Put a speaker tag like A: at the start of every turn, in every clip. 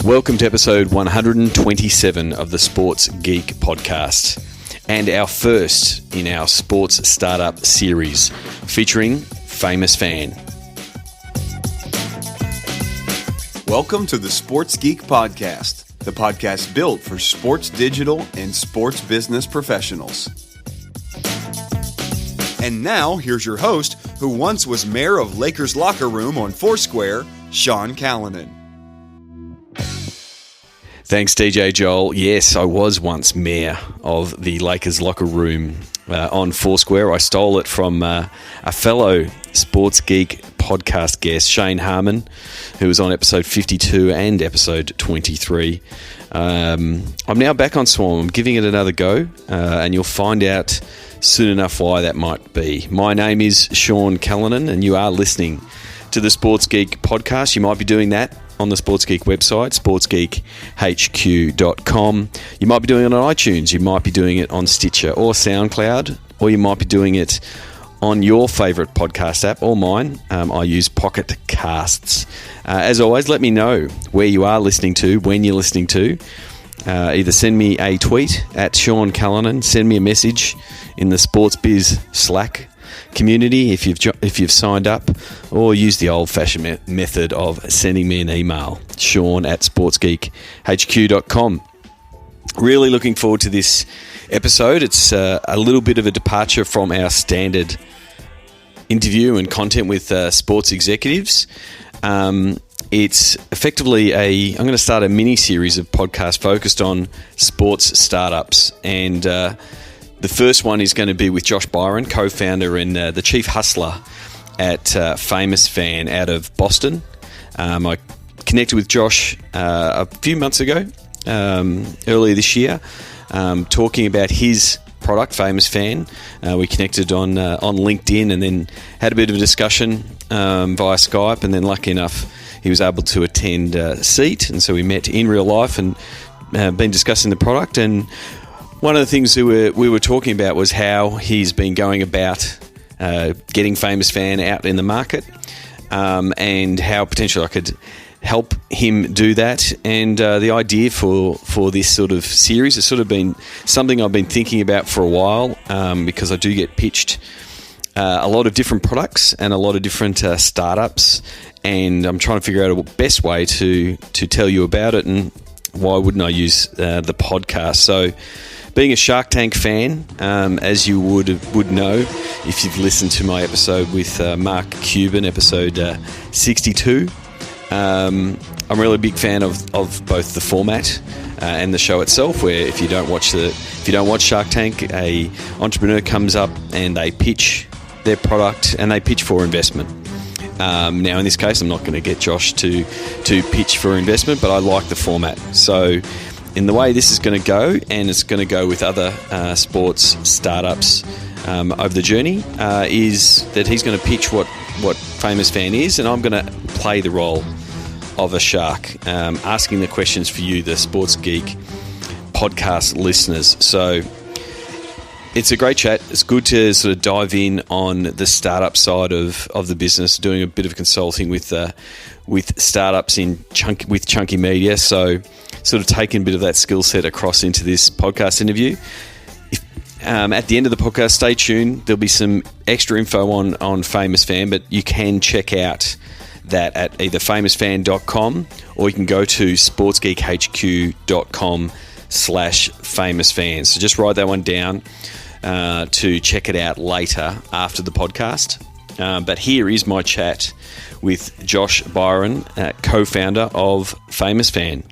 A: Welcome to episode 127 of the Sports Geek podcast, and our first in our sports startup series featuring FamousFan.
B: Welcome to the Sports Geek podcast, the podcast built for sports digital and sports business professionals. And now, here's your host, who once was mayor of Lakers Locker Room on Foursquare, Sean Callanan.
A: Thanks, DJ Joel. Yes, I was once mayor of the Lakers Locker Room on Foursquare. I stole it from a fellow Sports Geek podcast guest, Shane Harmon, who was on episode 52 and episode 23. I'm now back on Swarm. I'm giving it another go, and you'll find out soon enough why that might be. My name is Sean Callanan, and you are listening to the Sports Geek podcast. You might be doing that on the Sports Geek website, sportsgeekhq.com. You might be doing it on iTunes, you might be doing it on Stitcher or SoundCloud, or you might be doing it on your favourite podcast app, or mine. I use Pocket Casts. As always, let me know where you are listening to, when you're listening to. Either send me a tweet at Sean Callanan, send me a message in the Sports Biz Slack community if you've signed up, or use the old-fashioned method of sending me an email, sean@sportsgeekhq.com. Really looking forward to this episode. It's a little bit of a departure from our standard interview and content with sports executives. It's effectively I'm going to start a mini-series of podcasts focused on sports startups, and the first one is going to be with Josh Biren, co-founder and the chief hustler at FamousFan out of Boston. I connected with Josh a few months ago, earlier this year, talking about his product, FamousFan. We connected on LinkedIn and then had a bit of a discussion via Skype, and then lucky enough he was able to attend a seat, and so we met in real life and been discussing the product. And one of the things we were talking about was how he's been going about getting FamousFan out in the market, and how potentially I could help him do that. And the idea for this sort of series has sort of been something I've been thinking about for a while, because I do get pitched a lot of different products and a lot of different startups, and I'm trying to figure out a best way to tell you about it, and why wouldn't I use the podcast. So being a Shark Tank fan, as you would know if you've listened to my episode with Mark Cuban, episode 62, I'm really a big fan of both the format and the show itself. Where if you don't watch Shark Tank, a entrepreneur comes up and they pitch their product and they pitch for investment. Now in this case, I'm not going to get Josh to pitch for investment, but I like the format. So in the way this is going to go, and it's going to go with other sports startups over the journey, is that he's going to pitch what FamousFan is, and I'm going to play the role of a shark, asking the questions for you, the Sports Geek podcast listeners. So it's a great chat. It's good to sort of dive in on the startup side of the business, doing a bit of consulting with startups with Chunky Media. So sort of taking a bit of that skill set across into this podcast interview. At the end of the podcast, stay tuned. There'll be some extra info on FamousFan, but you can check out that at either famousfan.com, or you can go to sportsgeekhq.com/FamousFan. So just write that one down to check it out later after the podcast. But here is my chat with Josh Biren, co-founder of FamousFan.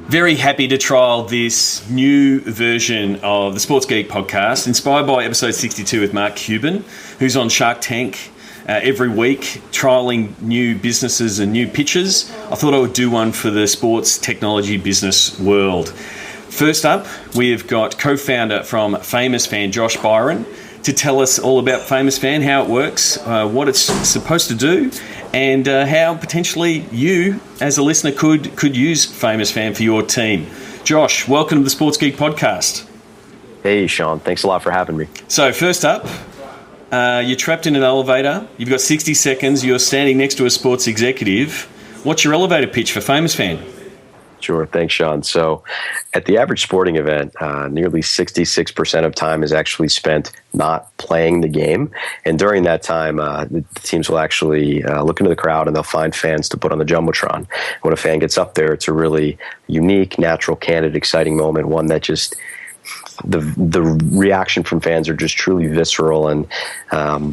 A: Very happy to trial this new version of the Sports Geek podcast, inspired by episode 62 with Mark Cuban, who's on Shark Tank every week, trialing new businesses and new pitches. I thought I would do one for the sports technology business world. First up, we have got co-founder from FamousFan, Josh Biren, to tell us all about FamousFan, how it works, what it's supposed to do, and how potentially you, as a listener, could use FamousFan for your team. Josh, welcome to the Sports Geek podcast.
C: Hey, Sean. Thanks a lot for having me.
A: So first up, you're trapped in an elevator. You've got 60 seconds. You're standing next to a sports executive. What's your elevator pitch for FamousFan?
C: Sure. Thanks, Sean. So at the average sporting event, nearly 66% of time is actually spent not playing the game. And during that time, the teams will actually look into the crowd and they'll find fans to put on the Jumbotron. When a fan gets up there, it's a really unique, natural, candid, exciting moment, one that just the reaction from fans are just truly visceral, and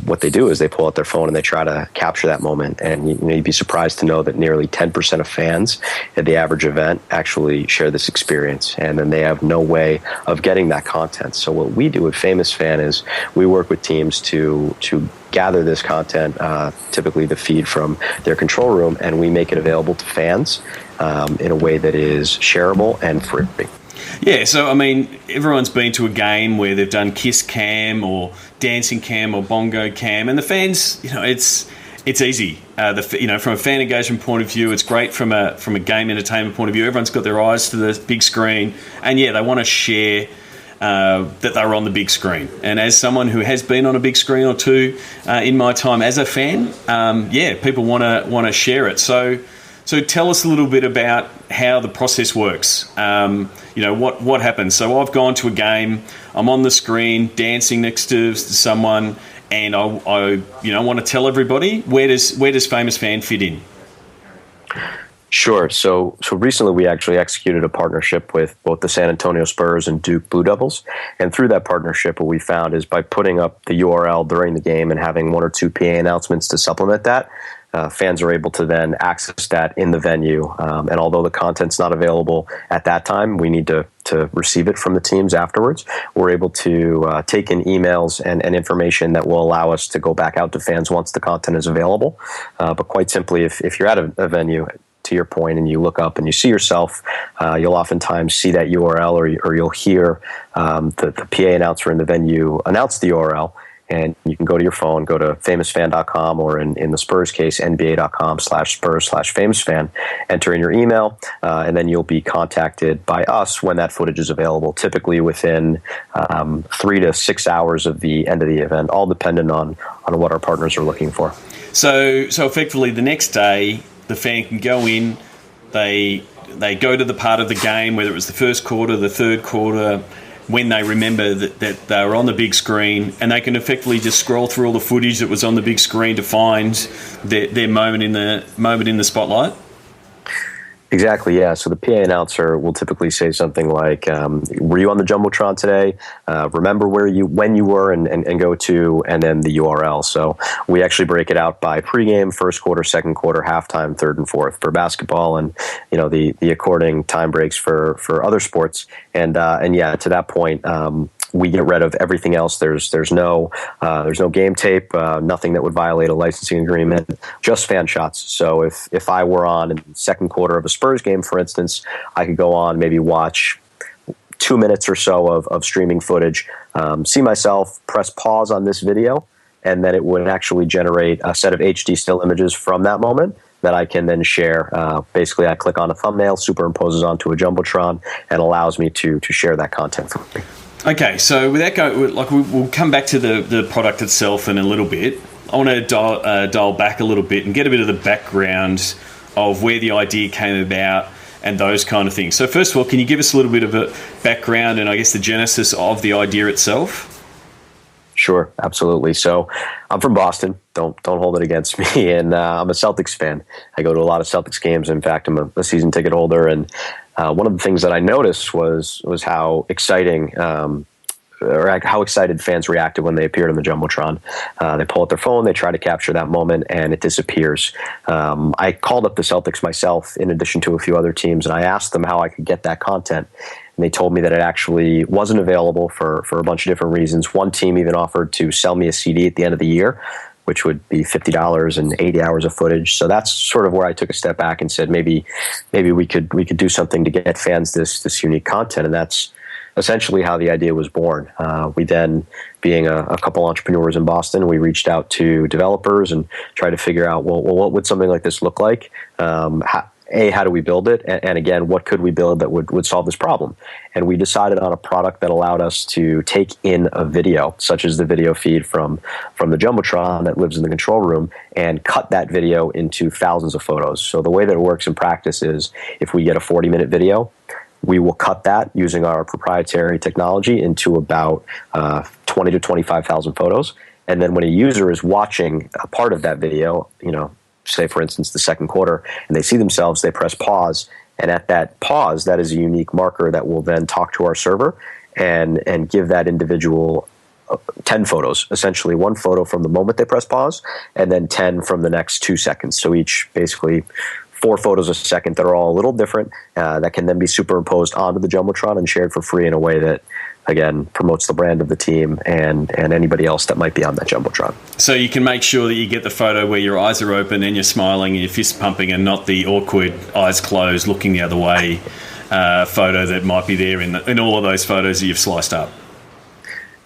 C: what they do is they pull out their phone and they try to capture that moment. And you'd be surprised to know that nearly 10% of fans at the average event actually share this experience, and then they have no way of getting that content. So what we do at FamousFan is we work with teams to gather this content, typically the feed from their control room, and we make it available to fans in a way that is shareable and free.
A: Yeah, so I mean, everyone's been to a game where they've done Kiss Cam or Dancing Cam or Bongo Cam, and the fans, it's easy. From a fan engagement point of view, it's great from a game entertainment point of view. Everyone's got their eyes to the big screen, and yeah, they want to share that they're on the big screen. And as someone who has been on a big screen or two in my time as a fan, people want to share it. So tell us a little bit about how the process works. What happens? So I've gone to a game, I'm on the screen dancing next to someone, and I want to tell everybody, where does FamousFan fit in?
C: Sure. So recently we actually executed a partnership with both the San Antonio Spurs and Duke Blue Devils. And through that partnership, what we found is by putting up the URL during the game and having one or two PA announcements to supplement that, fans are able to then access that in the venue. And although the content's not available at that time, we need to receive it from the teams afterwards. We're able to take in emails and information that will allow us to go back out to fans once the content is available. But quite simply, if you're at a venue, to your point, and you look up and you see yourself, you'll oftentimes see that URL or you'll hear the PA announcer in the venue announce the URL. And you can go to your phone, go to FamousFan.com, or in the Spurs case, NBA.com/Spurs/FamousFan, enter in your email, and then you'll be contacted by us when that footage is available, typically within 3 to 6 hours of the end of the event, all dependent on what our partners are looking for.
A: So effectively the next day, the fan can go in, they go to the part of the game, whether it was the first quarter, the third quarter, when they remember that they were on the big screen, and they can effectively just scroll through all the footage that was on the big screen to find their moment in the spotlight.
C: Exactly, yeah. So the PA announcer will typically say something like, were you on the Jumbotron today? Remember when you were, and go to, and then the URL. So we actually break it out by pregame, first quarter, second quarter, halftime, third and fourth for basketball, and the according time breaks for other sports. And yeah, to that point, we get rid of everything else. There's no game tape, nothing that would violate a licensing agreement, just fan shots. So if I were on in the second quarter of a Spurs game, for instance, I could go on, maybe watch 2 minutes or so of streaming footage, see myself, press pause on this video, and then it would actually generate a set of HD still images from that moment that I can then share. Basically, I click on a thumbnail, superimposes onto a Jumbotron, and allows me to share that content for me.
A: Okay, so with that we'll come back to the product itself in a little bit. I want to dial back a little bit and get a bit of the background of where the idea came about and those kind of things. So first of all, can you give us a little bit of a background and I guess the genesis of the idea itself?
C: Sure, absolutely. So I'm from Boston. Don't hold it against me. And I'm a Celtics fan. I go to a lot of Celtics games. In fact, I'm a season ticket holder. And one of the things that I noticed was how exciting or how excited fans reacted when they appeared on the Jumbotron. They pull out their phone, they try to capture that moment, and it disappears. I called up the Celtics myself, in addition to a few other teams, and I asked them how I could get that content. And they told me that it actually wasn't available for a bunch of different reasons. One team even offered to sell me a CD at the end of the year, which would be $50 and 80 hours of footage. So that's sort of where I took a step back and said, maybe we could do something to get fans this unique content. And that's essentially how the idea was born. We then, being a couple entrepreneurs in Boston, we reached out to developers and tried to figure out, well, what would something like this look like? how do we build it? And again, what could we build that would solve this problem? And we decided on a product that allowed us to take in a video, such as the video feed from the Jumbotron that lives in the control room, and cut that video into thousands of photos. So the way that it works in practice is, if we get a 40-minute video, we will cut that using our proprietary technology into about 20 to 25,000 photos. And then when a user is watching a part of that video, say for instance the second quarter, and they see themselves, they press pause, and at that pause, that is a unique marker that will then talk to our server and give that individual 10 photos, essentially one photo from the moment they press pause, and then 10 from the next 2 seconds. So each basically 4 photos a second that are all a little different, that can then be superimposed onto the Jumbotron and shared for free in a way that, again, promotes the brand of the team and anybody else that might be on that Jumbotron.
A: So you can make sure that you get the photo where your eyes are open and you're smiling and you're fist pumping, and not the awkward eyes closed looking the other way photo that might be there in all of those photos that you've sliced up.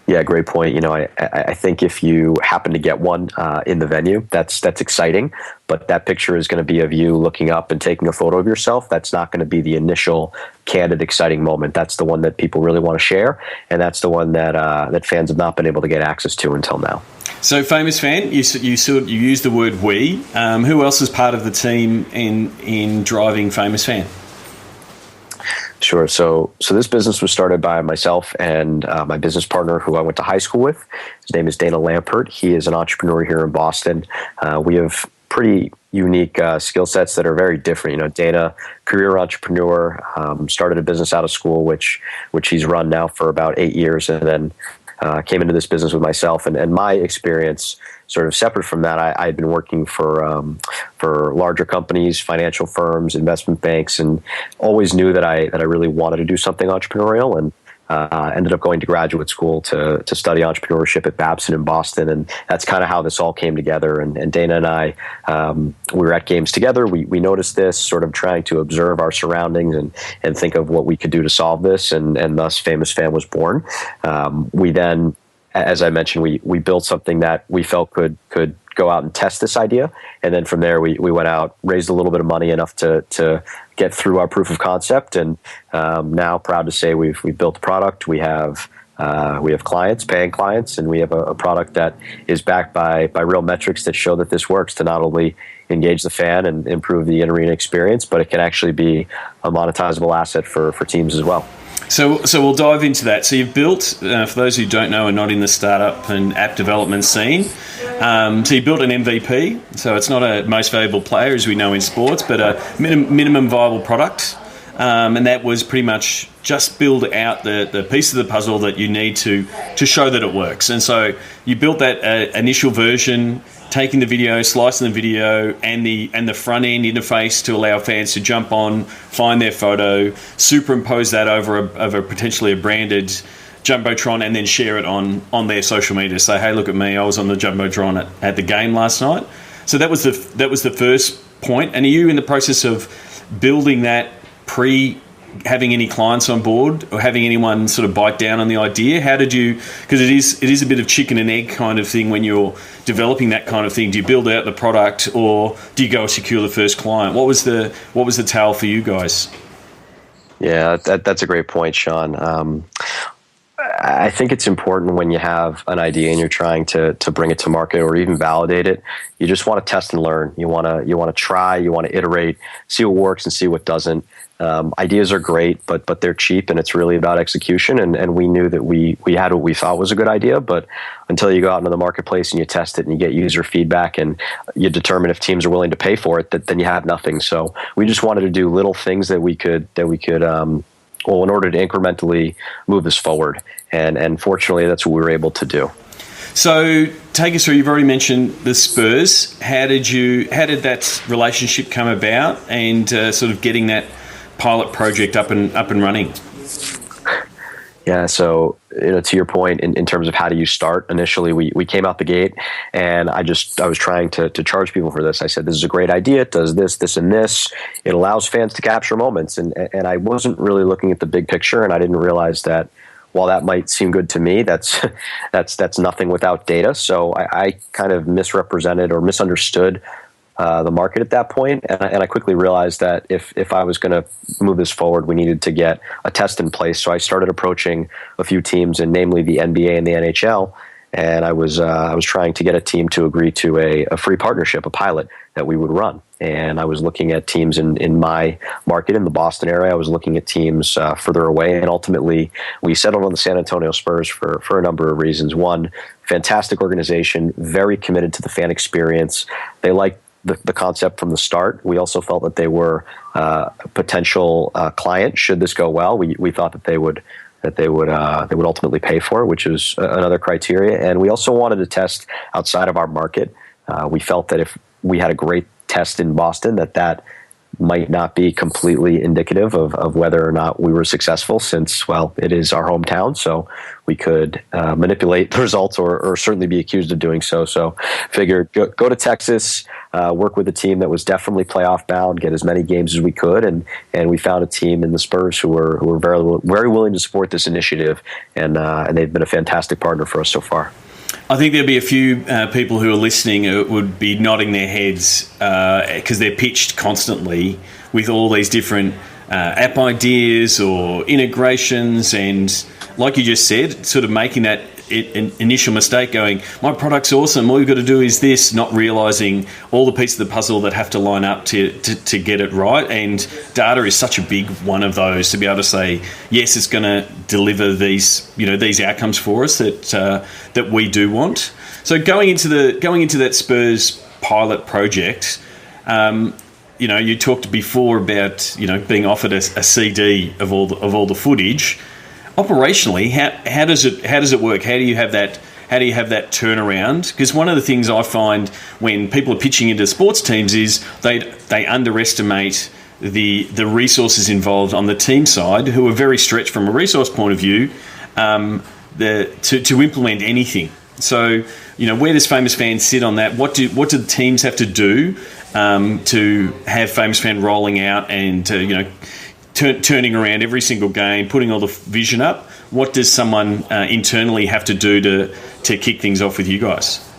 C: Yeah, great point. I think if you happen to get one in the venue, that's exciting. But that picture is going to be of you looking up and taking a photo of yourself. That's not going to be the initial candid, exciting moment. That's the one that people really want to share, and that's the one that fans have not been able to get access to until now.
A: So, FamousFan, you used the word we. Who else is part of the team in driving FamousFan?
C: Sure. So this business was started by myself and my business partner, who I went to high school with. His name is Dana Lampert. He is an entrepreneur here in Boston. We have pretty unique skill sets that are very different. Dana, career entrepreneur, started a business out of school, which he's run now for about 8 years, and then came into this business with myself. And my experience, sort of separate from that, I had been working for larger companies, financial firms, investment banks, and always knew that I really wanted to do something entrepreneurial, and ended up going to graduate school to study entrepreneurship at Babson in Boston. And that's kind of how this all came together. And Dana and I, we were at games together. We noticed this, sort of trying to observe our surroundings and think of what we could do to solve this. And thus FamousFan was born. We then, as I mentioned, we built something that we felt could go out and test this idea. And then from there, we went out, raised a little bit of money, enough to get through our proof of concept. And now, proud to say, we've built a product. We have clients, paying clients, and we have a product that is backed by real metrics that show that this works to not only engage the fan and improve the in-arena experience, but it can actually be a monetizable asset for teams as well.
A: So we'll dive into that. So you've built, for those who don't know and not in the startup and app development scene, so you built an MVP. So it's not a most valuable player, as we know in sports, but a minimum viable product. And that was pretty much just build out the piece of the puzzle that you need to show that it works. And so you built that initial version, taking the video, slicing the video, and the front end interface to allow fans to jump on, find their photo, superimpose that over potentially a branded Jumbotron, and then share it on their social media. Say, hey, look at me, I was on the Jumbotron at the game last night. So that was the first point. And are you in the process of building that pre having any clients on board, or having anyone sort of bite down on the idea? How did you, because it is a bit of chicken and egg kind of thing when you're developing that kind of thing. Do you build out the product, or do you go and secure the first client? What was the tale for you guys?
C: Yeah, that's a great point, Sean. I think it's important when you have an idea and you're trying to bring it to market or even validate it. You just want to test and learn. You want to try. You want to iterate, see what works and see what doesn't. Ideas are great, but they're cheap, and it's really about execution. And we knew that we had what we thought was a good idea, but until you go out into the marketplace and you test it and you get user feedback and you determine if teams are willing to pay for it, then you have nothing. So we just wanted to do little things that we could in order to incrementally move this forward. And fortunately, that's what we were able to do.
A: So take us through, you've already mentioned the Spurs. How did that relationship come about, and sort of getting that pilot project up and running?
C: Yeah, so to your point, in terms of how do you start, initially we came out the gate, and I was trying to charge people for this. I said, this is a great idea. It does this, this, and this. It allows fans to capture moments, and I wasn't really looking at the big picture, and I didn't realize that while that might seem good to me, that's nothing without data. So I kind of misrepresented or misunderstood the market at that point, and I quickly realized that if I was going to move this forward, we needed to get a test in place. So I started approaching a few teams, and namely the NBA and the NHL, and I was trying to get a team to agree to a free partnership, a pilot that we would run. And I was looking at teams in my market in the Boston area. I was looking at teams further away, and ultimately we settled on the San Antonio Spurs for a number of reasons. One, fantastic organization, very committed to the fan experience. They liked the concept from the start. We also felt that they were a potential client should this go well. We thought that they would ultimately pay for it, which is another criteria. And we also wanted to test outside of our market. We felt that if we had a great test in Boston, that might not be completely indicative of whether or not we were successful, since, well, it is our hometown, so we could manipulate the results or certainly be accused of doing so. So figured go to Texas, work with a team that was definitely playoff bound, get as many games as we could, and we found a team in the Spurs who were very, very willing to support this initiative, and they've been a fantastic partner for us so far.
A: I think there'll be a few people who are listening who would be nodding their heads because they're pitched constantly with all these different app ideas or integrations, and like you just said, sort of making that initial mistake going, my product's awesome, all you've got to do is this, not realising all the pieces of the puzzle that have to line up to get it right. And data is such a big one of those, to be able to say, yes, it's going to deliver these outcomes for us that we do want. So going into that Spurs pilot project, you talked before about being offered a CD of all the footage. Operationally, how does it work? How do you have that turnaround? Because one of the things I find when people are pitching into sports teams is they underestimate the resources involved on the team side, who are very stretched from a resource point of view, to implement anything. So where does FamousFan sit on that? What do the teams have to do to have FamousFan rolling out and turning around every single game, putting all the vision up? What does someone internally have to do to kick things off with you guys?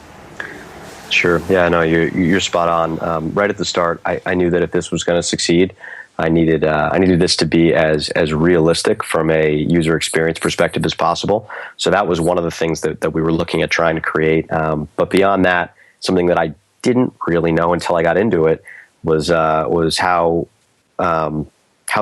C: Sure. Yeah, no, you're spot on. Right at the start, I knew that if this was going to succeed, I needed this to be as realistic from a user experience perspective as possible. So that was one of the things that we were looking at trying to create. But beyond that, something that I didn't really know until I got into it was how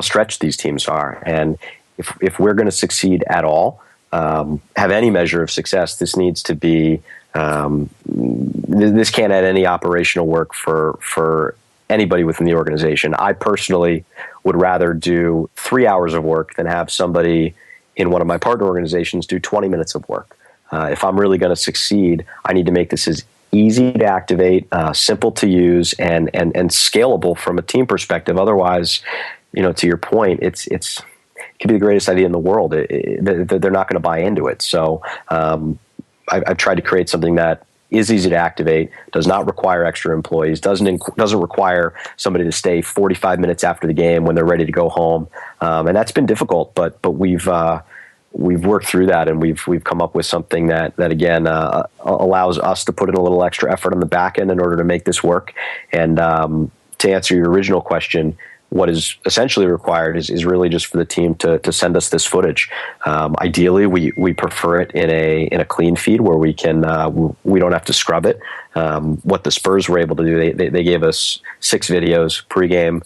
C: stretched these teams are. And if we're going to succeed at all, have any measure of success, this needs to be, this can't add any operational work for anybody within the organization. I personally would rather do 3 hours of work than have somebody in one of my partner organizations do 20 minutes of work. If I'm really going to succeed, I need to make this as easy to activate, simple to use, and scalable from a team perspective. Otherwise, to your point, it could be the greatest idea in the world. They're not going to buy into it. So I've tried to create something that is easy to activate, does not require extra employees, doesn't require somebody to stay 45 minutes after the game when they're ready to go home, and that's been difficult. But we've worked through that, and we've come up with something that again allows us to put in a little extra effort on the back end in order to make this work. And to answer your original question, what is essentially required is really just for the team to send us this footage. Ideally, we prefer it in a clean feed where we can we don't have to scrub it. What the Spurs were able to do, they gave us 6 videos pregame,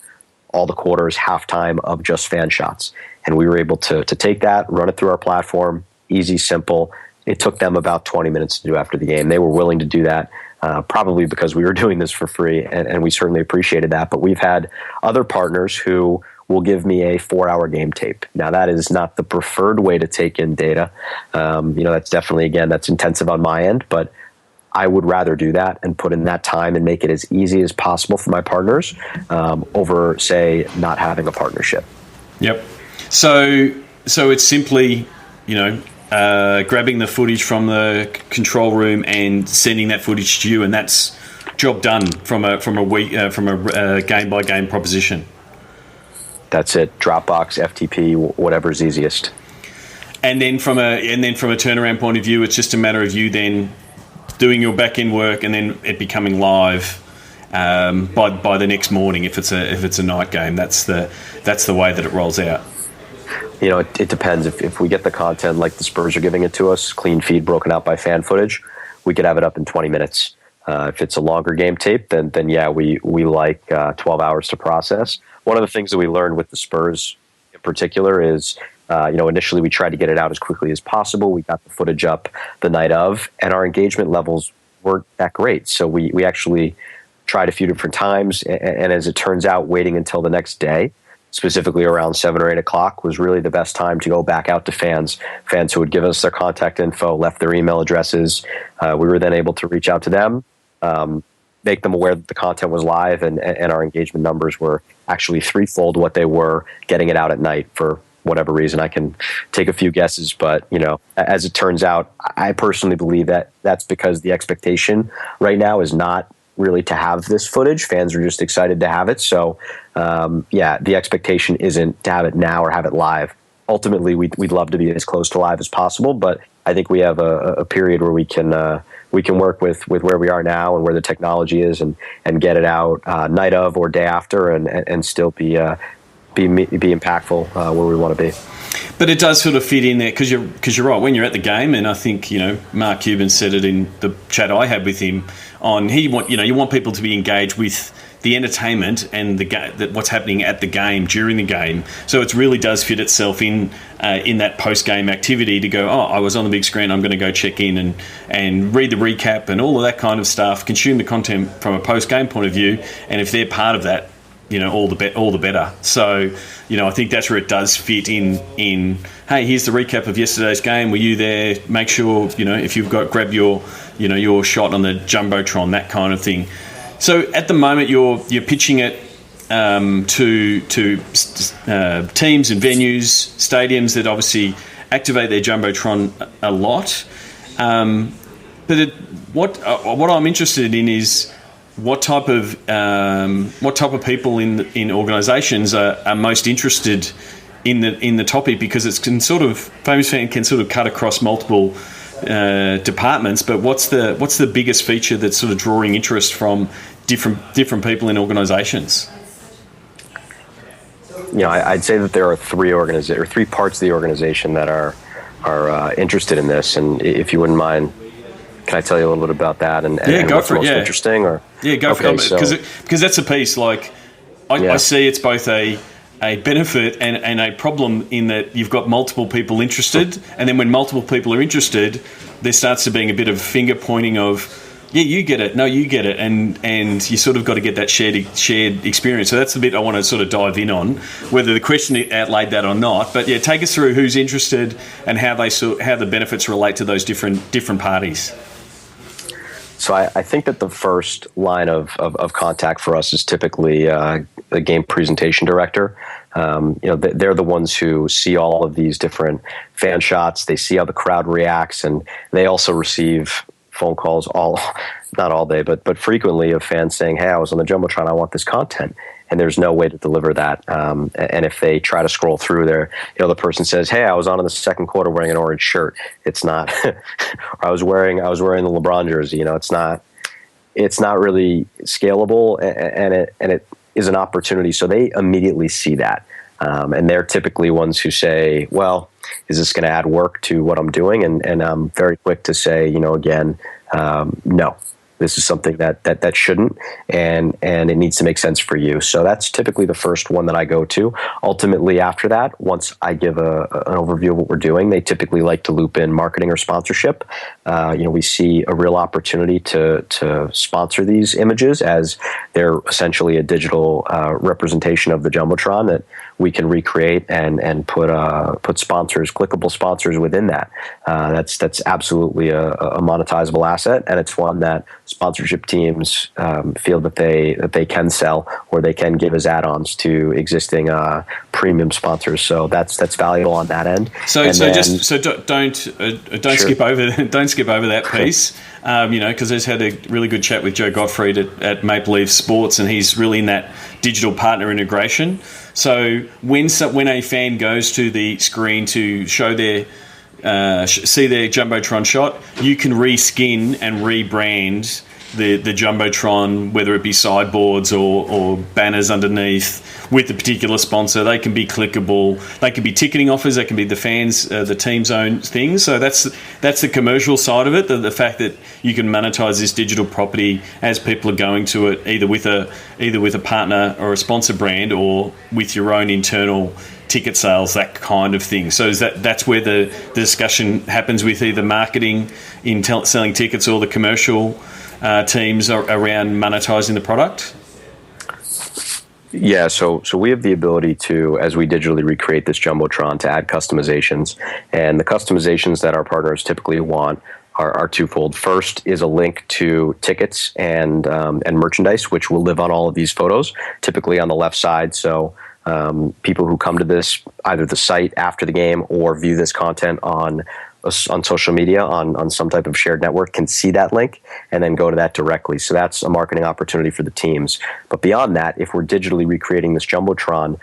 C: all the quarters, halftime of just fan shots, and we were able to take that, run it through our platform, easy, simple. It took them about 20 minutes to do after the game. They were willing to do that. Probably because we were doing this for free, and we certainly appreciated that. But we've had other partners who will give me a 4-hour game tape. Now, that is not the preferred way to take in data. That's definitely, again, that's intensive on my end, but I would rather do that and put in that time and make it as easy as possible for my partners over, say, not having a partnership.
A: Yep. So it's simply, grabbing the footage from the control room and sending that footage to you, and that's job done from a game by game proposition.
C: That's it. Dropbox, FTP, whatever's easiest.
A: And then from a turnaround point of view, it's just a matter of you then doing your back end work and then it becoming live. by the next morning if it's a night game. That's the way that it rolls out.
C: It depends. If we get the content like the Spurs are giving it to us, clean feed broken out by fan footage, we could have it up in 20 minutes. If it's a longer game tape, then yeah, we like 12 hours to process. One of the things that we learned with the Spurs in particular is, initially we tried to get it out as quickly as possible. We got the footage up the night of, and our engagement levels weren't that great. So we actually tried a few different times, and as it turns out, waiting until the next day, specifically around 7 or 8 o'clock, was really the best time to go back out to fans who would give us their contact info, left their email addresses. We were then able to reach out to them, make them aware that the content was live, and our engagement numbers were actually threefold what they were getting it out at night for whatever reason. I can take a few guesses, but as it turns out, I personally believe that that's because the expectation right now is not really to have this footage. Fans are just excited to have it. So, the expectation isn't to have it now or have it live. Ultimately, we'd love to be as close to live as possible, but I think we have a period where we can work with where we are now and where the technology is, and get it out night of or day after, and still be impactful where we want to be.
A: But it does sort of fit in there because you're right. When you're at the game, and I think Mark Cuban said it in the chat I had with him you want people to be engaged with the entertainment and what's happening at the game during the game. So it really does fit itself in that post game activity to go, I was on the big screen, I'm going to go check in and read the recap and all of that kind of stuff. Consume the content from a post game point of view, and if they're part of that, all the better. So, I think that's where it does fit in. Hey, here's the recap of yesterday's game. Were you there? Make sure if you've grab your shot on the jumbotron, that kind of thing. So at the moment, you're pitching it to teams and venues, stadiums that obviously activate their jumbotron a lot. But what I'm interested in is what type of people in organisations are most interested in the topic, because FamousFan can sort of cut across multiple departments. But what's the biggest feature that's sort of drawing interest from different people in organisations?
C: I'd say that there are three parts of the organization that are interested in this, and if you wouldn't mind, can I tell you a little bit about that and what's most interesting? Or
A: go for it, because that's a piece. Like I see it's both a benefit and a problem in that you've got multiple people interested, and then when multiple people are interested, there starts to being a bit of finger pointing of, you get it, no, you get it, and you sort of got to get that shared experience. So that's the bit I want to sort of dive in on, whether the question outlaid that or not. But take us through who's interested and how the benefits relate to those different parties.
C: So I think that the first line of contact for us is typically a game presentation director. They're the ones who see all of these different fan shots. They see how the crowd reacts, and they also receive phone calls not all day, but frequently, of fans saying, "Hey, I was on the jumbotron. I want this content." And there's no way to deliver that. And if they try to scroll through there, the person says, "Hey, I was on in the second quarter wearing an orange shirt." It's not. I was wearing the LeBron jersey. It's not really scalable, and it is an opportunity. So they immediately see that, and they're typically ones who say, "Well, is this going to add work to what I'm doing?" And I'm very quick to say, again, no. This is something that shouldn't, and it needs to make sense for you. So that's typically the first one that I go to. Ultimately, after that, once I give an overview of what we're doing, they typically like to loop in marketing or sponsorship. We see a real opportunity to sponsor these images, as they're essentially a digital representation of the jumbotron that we can recreate and put sponsors, clickable sponsors within that. That's absolutely a monetizable asset, and it's one that sponsorship teams feel that they can sell, or they can give as add-ons to existing premium sponsors. So that's valuable on that end.
A: Don't skip over that piece. Because I just had a really good chat with Joe Gottfried at Maple Leaf Sports, and he's really in that digital partner integration. So when a fan goes to the screen to show see their jumbotron shot, you can reskin and rebrand the jumbotron, whether it be sideboards or banners underneath with the particular sponsor. They can be clickable. They can be ticketing offers. They can be the fans, the team's own things. So that's the commercial side of it. The fact that you can monetize this digital property as people are going to it, either with a partner or a sponsor brand, or with your own internal ticket sales, that kind of thing. So that's where the discussion happens with either marketing in selling tickets or the commercial teams around monetizing the product?
C: Yeah, so we have the ability to, as we digitally recreate this Jumbotron, to add customizations. And the customizations that our partners typically want are twofold. First is a link to tickets and merchandise, which will live on all of these photos, typically on the left side. So people who come to this, either the site after the game or view this content on social media, on some type of shared network, can see that link and then go to that directly. So that's a marketing opportunity for the teams. But beyond that, if we're digitally recreating this Jumbotron,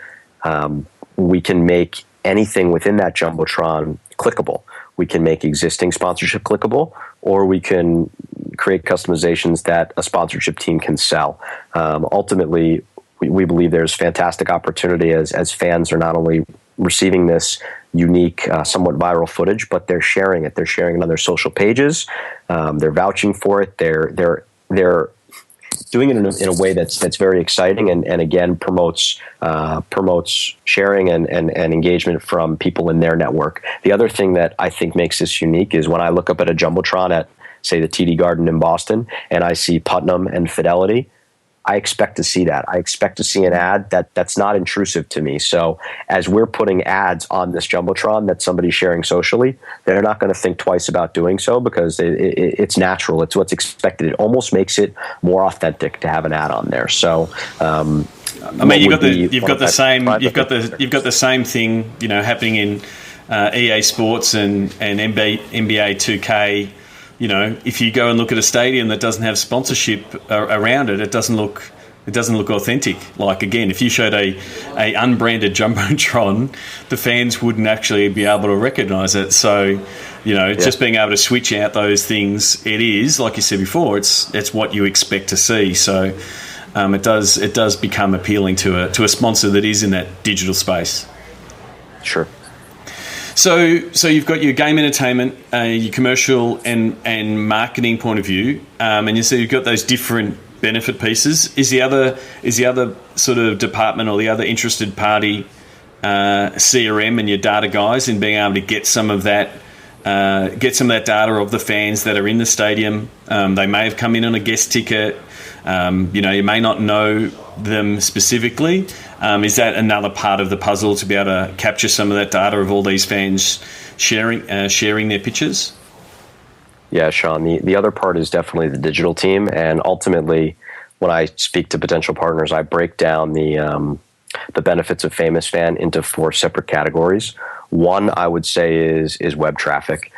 C: we can make anything within that Jumbotron clickable. We can make existing sponsorship clickable, or we can create customizations that a sponsorship team can sell. Ultimately, we believe there's fantastic opportunity as fans are not only receiving this unique, somewhat viral footage, but they're sharing it. They're sharing it on their social pages. They're vouching for it. They're doing it in a way that's very exciting and again promotes sharing and engagement from people in their network. The other thing that I think makes this unique is when I look up at a Jumbotron at, say, the TD Garden in Boston, and I see Putnam and Fidelity, I expect to see that. I expect to see an ad that's not intrusive to me. So as we're putting ads on this Jumbotron that somebody's sharing socially, they're not going to think twice about doing so because it's natural. It's what's expected. It almost makes it more authentic to have an ad on there. So, I
A: mean, you've got the same thing, happening in EA Sports and NBA 2K. If you go and look at a stadium that doesn't have sponsorship around it, it doesn't look authentic. Like, again, if you showed a unbranded Jumbotron, the fans wouldn't actually be able to recognise it. So, just being able to switch out those things, it is, like you said before, it's what you expect to see. So it does become appealing to a sponsor that is in that digital space.
C: Sure.
A: So you've got your game entertainment, your commercial and marketing point of view, and you see you've got those different benefit pieces. Is the other sort of department or the other interested party CRM and your data guys in being able to get some of that data of the fans that are in the stadium? They may have come in on a guest ticket. You may not know them specifically. Is that another part of the puzzle to be able to capture some of that data of all these fans sharing their pictures?
C: Yeah, Sean, the other part is definitely the digital team. And ultimately, when I speak to potential partners, I break down the benefits of FamousFan into 4 separate categories. One, I would say, is web traffic.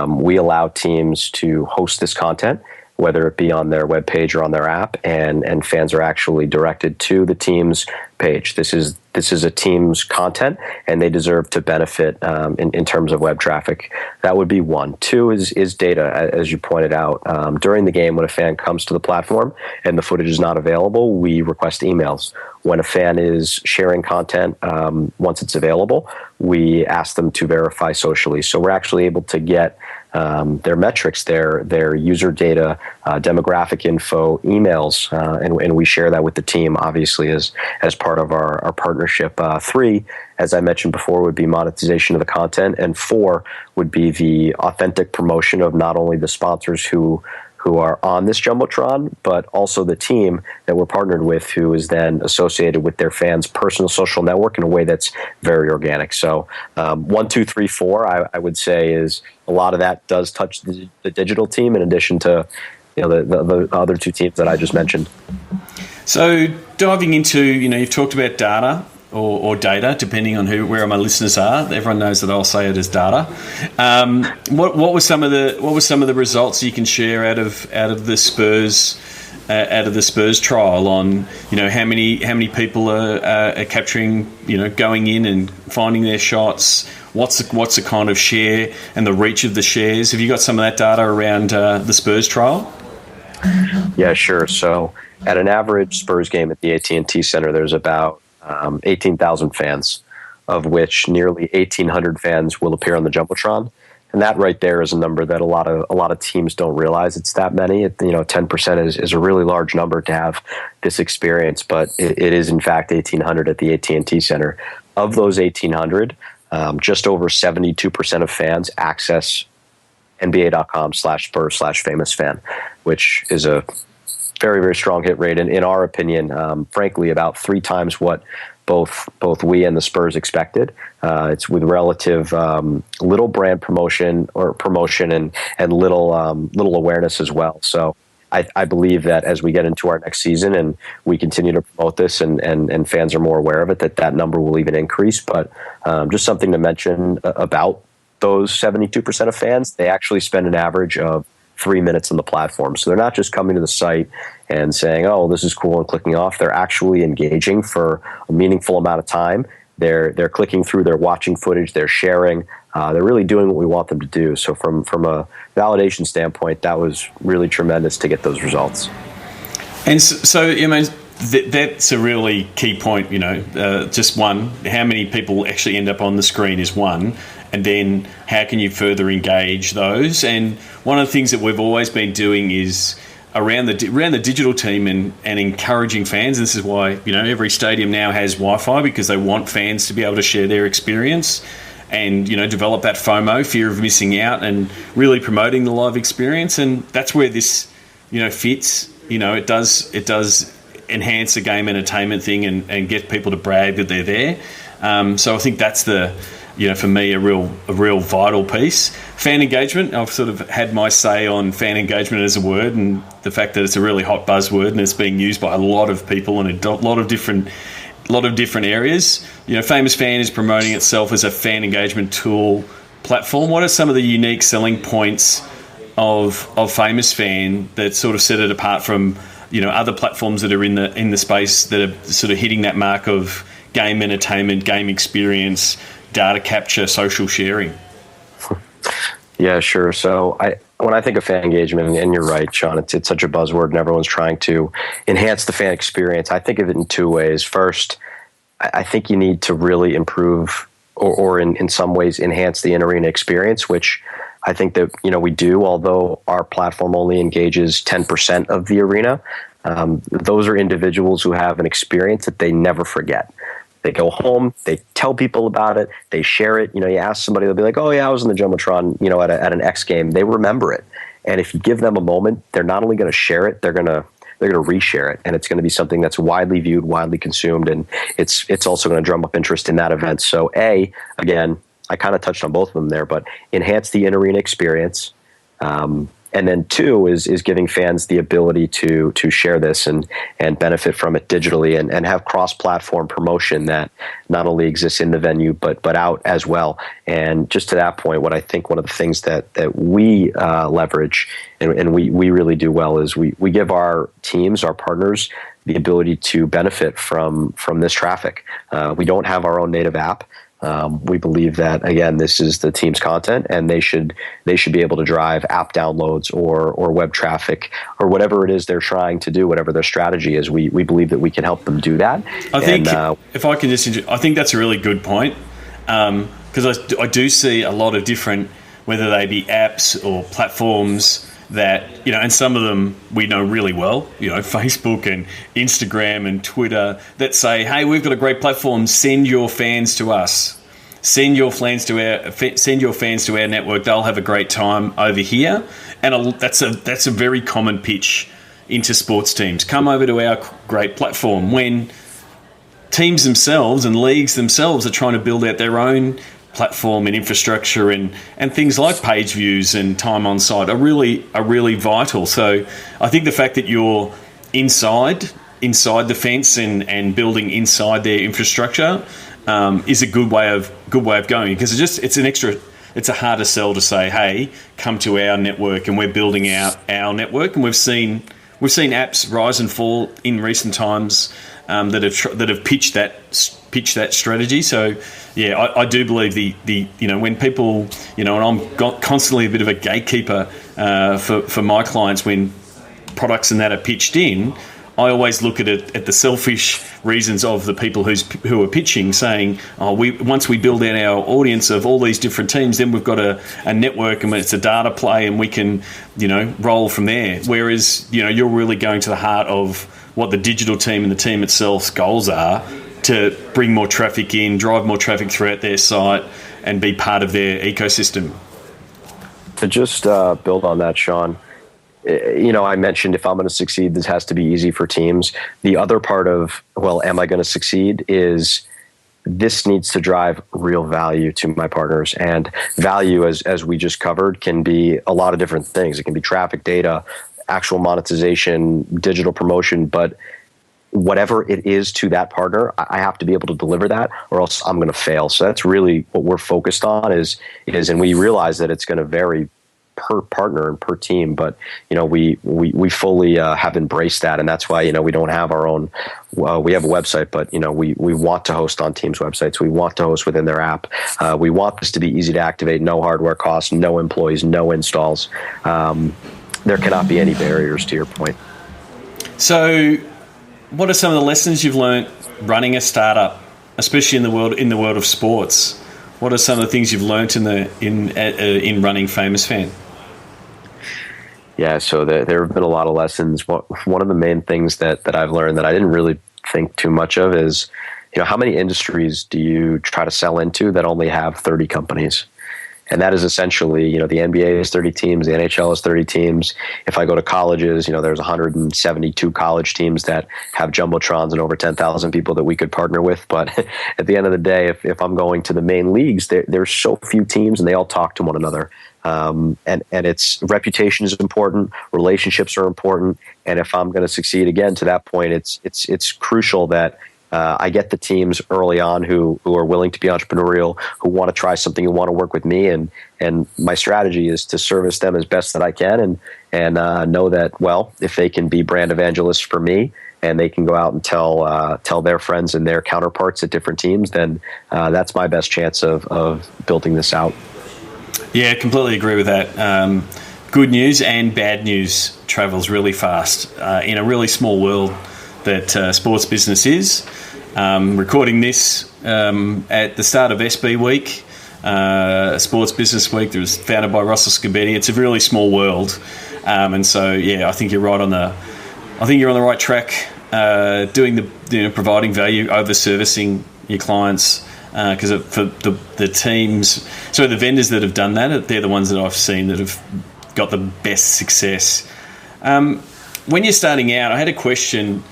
C: We allow teams to host this content, whether it be on their webpage or on their app, and fans are actually directed to the team's page. This is a team's content, and they deserve to benefit in terms of web traffic. That would be one. 2 is data, as you pointed out. During the game, when a fan comes to the platform and the footage is not available, we request emails. When a fan is sharing content, once it's available, we ask them to verify socially. So we're actually able to get their metrics, their user data, demographic info, emails, and we share that with the team, obviously, as part of our partnership. 3, as I mentioned before, would be monetization of the content, and 4 would be the authentic promotion of not only the sponsors who are on this Jumbotron, but also the team that we're partnered with, who is then associated with their fans' personal social network in a way that's very organic. So 1, 2, 3, 4, I would say, is a lot of that does touch the digital team in addition to the other 2 teams that I just mentioned. So
A: diving into, you've talked about data or data, depending on where my listeners are. Everyone knows that I'll say it as data. What were some of the results you can share out of the Spurs trial on how many people are capturing, going in and finding their shots? What's the kind of share and the reach of the shares? Have you got some of that data around the Spurs trial?
C: Yeah, sure. So at an average Spurs game at the AT&T Center, there's about 18,000 fans, of which nearly 1,800 fans will appear on the jumbotron. And that right there is a number that a lot of teams don't realize it's that many. 10% is a really large number to have this experience, but it is in fact 1,800 at the AT&T Center. Of those 1,800, just over 72% of fans access NBA.com/Spurs/FamousFan, which is a very, very strong hit rate. And in our opinion, frankly, about 3 times what both we and the Spurs expected. It's with relative little brand promotion and little awareness as well. So I believe that as we get into our next season and we continue to promote this and fans are more aware of it, that number will even increase. But just something to mention about those 72% of fans, they actually spend an average of 3 minutes on the platform. So they're not just coming to the site and saying, oh, this is cool, and clicking off. They're actually engaging for a meaningful amount of time. They're clicking through, they're watching footage, they're sharing. They're really doing what we want them to do. So from a validation standpoint, that was really tremendous to get those results.
A: And so that's a really key point, just one, how many people actually end up on the screen is one, and then how can you further engage those? And one of the things that we've always been doing is around the digital team and encouraging fans. This is why, every stadium now has Wi-Fi, because they want fans to be able to share their experience and, develop that FOMO, fear of missing out, and really promoting the live experience. And that's where this, fits. It does enhance the game entertainment thing and get people to brag that they're there. So I think that's for me, a real vital piece. Fan engagement, I've sort of had my say on fan engagement as a word, and the fact that it's a really hot buzzword and it's being used by a lot of people in a lot of different areas. FamousFan is promoting itself as a fan engagement tool platform. What are some of the unique selling points of FamousFan that sort of set it apart from other platforms that are in the space that are sort of hitting that mark of game entertainment, game experience, data capture, social sharing?
C: Yeah, sure. So when I think of fan engagement, and you're right, Sean, it's such a buzzword and everyone's trying to enhance the fan experience. I think of it in 2 ways. First, I think you need to really improve or in some ways enhance the in-arena experience, which I think that, we do, although our platform only engages 10% of the arena. Those are individuals who have an experience that they never forget. They go home, they tell people about it, they share it. You ask somebody, they'll be like, oh, yeah, I was in the Jumbotron, at an X game. They remember it. And if you give them a moment, they're not only going to share it, they're going to reshare it. And it's going to be something that's widely viewed, widely consumed. And it's also going to drum up interest in that event. So again, I kind of touched on both of them there, but enhance the in-arena experience. And then 2 is giving fans the ability to share this and benefit from it digitally and have cross-platform promotion that not only exists in the venue but out as well. And just to that point, what I think one of the things that we leverage and we really do well is we give our teams, our partners, the ability to benefit from this traffic. We don't have our own native app. We believe that, again, this is the team's content, and they should be able to drive app downloads or web traffic or whatever it is they're trying to do, whatever their strategy is. We believe that we can help them do that.
A: I think, if I can I think that's a really good point, because I do see a lot of different, whether they be apps or platforms that, and some of them we know really well, Facebook and Instagram and Twitter, that say, hey, we've got a great platform, send your fans to us. Send your fans to our network. They'll have a great time over here. And that's a very common pitch into sports teams. Come over to our great platform, when teams themselves and leagues themselves are trying to build out their own platform and infrastructure, and things like page views and time on site are really vital. So I think the fact that you're inside the fence and building inside their infrastructure is a good way of going, because it's a harder sell to say, hey, come to our network, and we're building out our network. And we've seen apps rise and fall in recent times that have pitched that strategy. So yeah, I do believe the when people, and I'm constantly a bit of a gatekeeper for my clients when products and that are pitched in, I always look at it at the selfish reasons of the people who are pitching, saying, once we build out our audience of all these different teams, then we've got a network and it's a data play and we can, roll from there. Whereas, you're really going to the heart of what the digital team and the team itself's goals are to bring more traffic in, drive more traffic throughout their site and be part of their ecosystem.
C: To just build on that, Sean, I mentioned if I'm going to succeed, this has to be easy for teams. The other part of, am I going to succeed is this needs to drive real value to my partners. And value, as we just covered, can be a lot of different things. It can be traffic, data, actual monetization, digital promotion, but whatever it is to that partner, I have to be able to deliver that or else I'm going to fail. So that's really what we're focused on is, and we realize that it's going to vary per partner and per team, but we fully have embraced that, and that's why we don't have our own. We have a website, but we want to host on teams' websites. We want to host within their app. We want this to be easy to activate, no hardware costs, no employees, no installs. There cannot be any barriers, to your point.
A: So, what are some of the lessons you've learned running a startup, especially in the world of sports? What are some of the things you've learned in running FamousFan?
C: Yeah, so there have been a lot of lessons. One of the main things that I've learned that I didn't really think too much of is, how many industries do you try to sell into that only have 30 companies? And that is essentially, the NBA is 30 teams, the NHL is 30 teams. If I go to colleges, there's 172 college teams that have jumbotrons and over 10,000 people that we could partner with. But at the end of the day, if I'm going to the main leagues, there's so few teams and they all talk to one another. And it's reputation is important, relationships are important, and if I'm going to succeed again to that point, it's crucial that I get the teams early on who are willing to be entrepreneurial, who want to try something, who want to work with me, and my strategy is to service them as best that I can, and know that if they can be brand evangelists for me, and they can go out and tell their friends and their counterparts at different teams, then that's my best chance of building this out.
A: Yeah, completely agree with that. Good news and bad news travels really fast in a really small world that sports business is. Recording this at the start of SB Week, Sports Business Week, that was founded by Russell Scabetti. It's a really small world, and so I think you're right on the. I think you're on the right track, doing providing value over servicing your clients. Because for the teams, so the vendors that have done that, they're the ones that I've seen that have got the best success. When you're starting out, I had a question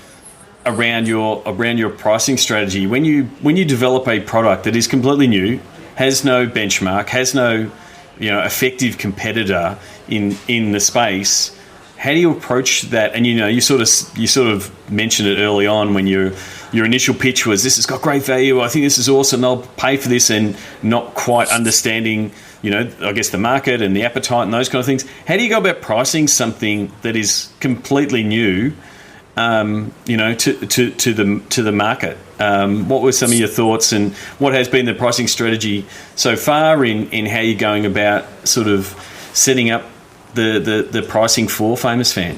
A: around your pricing strategy. When you develop a product that is completely new, has no benchmark, has no effective competitor in the space, how do you approach that? And you sort of mentioned it early on when your initial pitch was, this has got great value, I think this is awesome, I'll pay for this, and not quite understanding, I guess the market and the appetite and those kind of things. How do you go about pricing something that is completely new, to the market? What were some of your thoughts, and what has been the pricing strategy so far in how you're going about sort of setting up the pricing for FamousFan?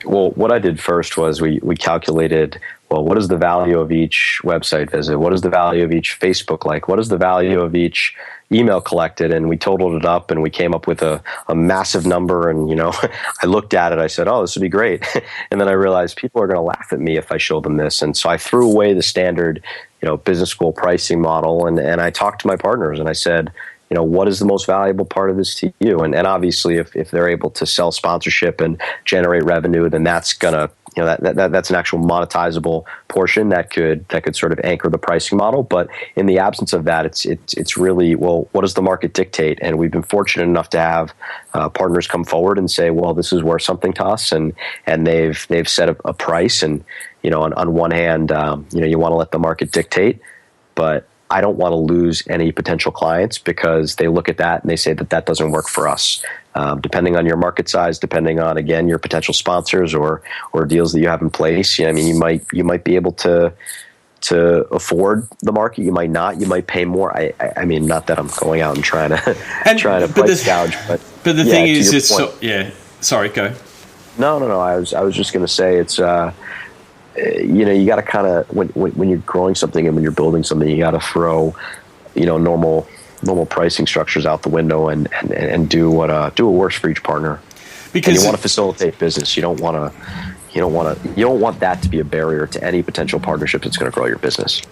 C: Well, what I did first was we calculated, what is the value of each website visit? What is the value of each Facebook like? What is the value of each email collected? And we totaled it up and we came up with a massive number. And, I looked at it, I said, this would be great. And then I realized people are going to laugh at me if I show them this. And so I threw away the standard, business school pricing model. And I talked to my partners and I said, what is the most valuable part of this to you? And obviously, if they're able to sell sponsorship and generate revenue, then that's gonna, that's an actual monetizable portion that could sort of anchor the pricing model. But in the absence of that, it's really, what does the market dictate? And we've been fortunate enough to have partners come forward and say, this is worth something to us, and they've set a price. And on one hand, you want to let the market dictate, but I don't want to lose any potential clients because they look at that and they say that doesn't work for us. Depending on your market size, depending on, again, your potential sponsors or deals that you have in place, you might be able to afford the market. You might not. You might pay more. I mean, not that I'm going out and trying to price gouge, but
A: the thing is, Sorry, go.
C: No. I was just going to say it's you got to kind of when you're growing something and when you're building something, you got to throw normal pricing structures out the window and do what works for each partner. Because and you want to facilitate business. You don't want that to be a barrier to any potential partnership that's going to grow your business.